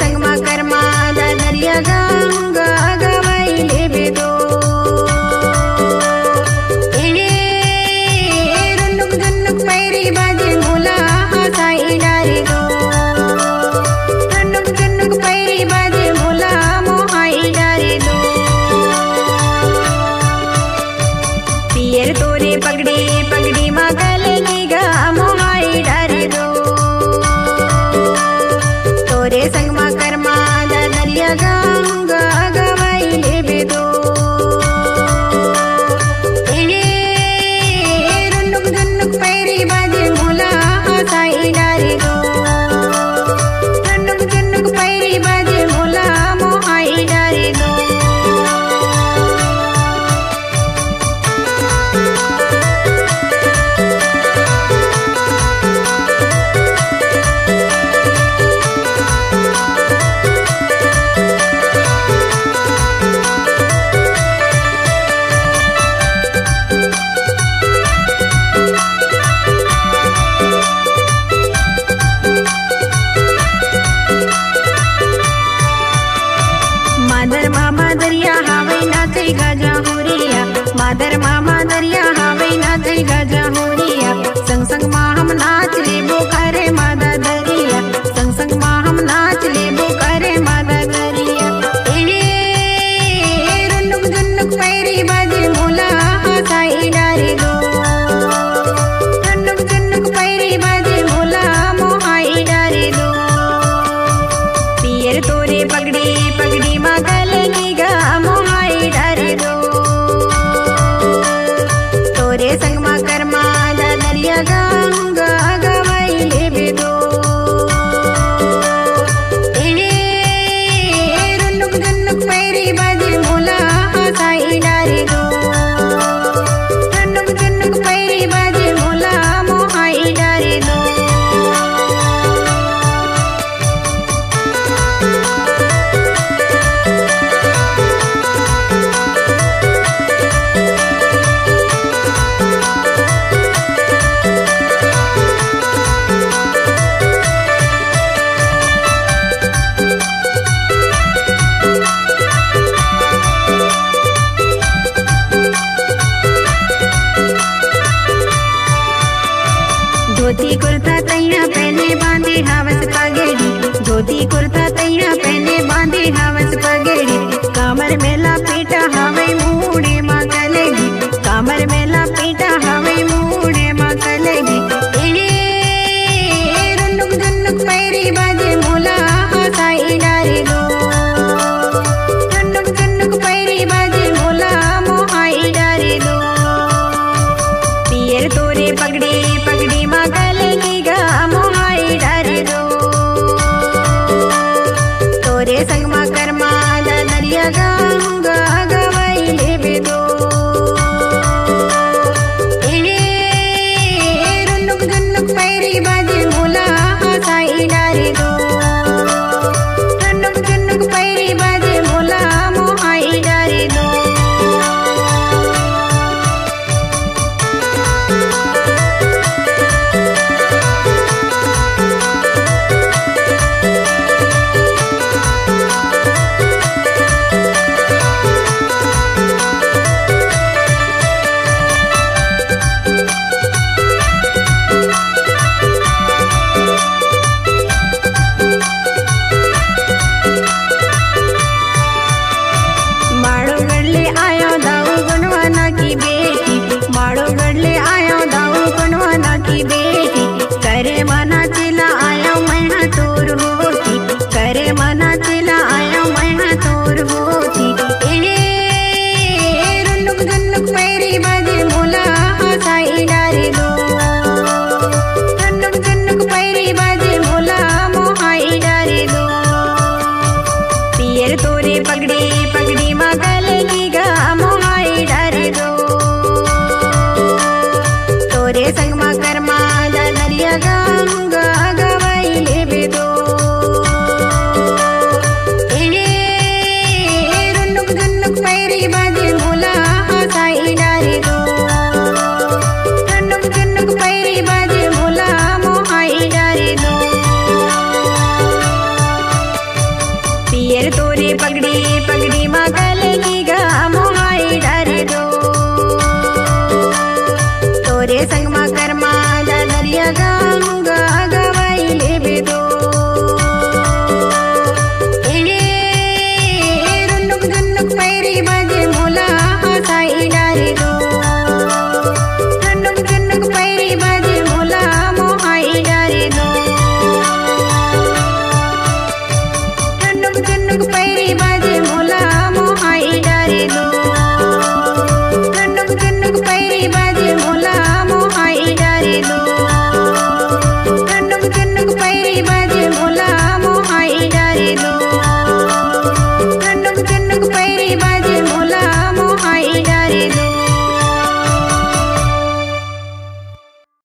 संग मा कर्मा दरिया गंगा गवाई ले बेदो रुनुक जुनुक पैरी बाजे मोला साई डारे दो रुनुक जुनुक पैरी बाजे मोला मोहाई डारे दो पियर तोरे पगड़ी पगड़ी मा गले की गा मोहाई डारे दो तोरे संग मा कर्मा दरिया गंगा गवाई ले बेदो रुनुक जुनुक पैरी बाजे मोला साई डारे दो रुनुक जुनुक पैरी बाजे मोला मोहाई डारे दो मादर मामा दरिया हावे नाचे गाजा होरिया मादर मामा दरिया हावे नाचे गाजा होरिया संग संग मा हम नाच ले बोकारे मादा दरिया संग संग मा हम नाच ले बोकारे मादा दरिया रुनुक जुनुक पैरी बाजे मोला साई डारे दो रुनुक जुनुक पैरी बाजे मोला मोहाई डारे दो पियर तोरे पगड़ी पगड़ी मा गले की गा मोहाई डारे दो तोरे संग मा कर्मा दरिया गंगा गवाई ले बेदो रुनुक जुनुक पैरी बाजे मोला साई डारे दो रुनुक जुनुक पैरी बाजे मोला मोहाई डारे दो धोती कुर्ता तैया पहने बांधे हावस पगड़ी धोती कुर्ता तैया पहने बांधे हावस पगड़ी कमर में लपेटा हावे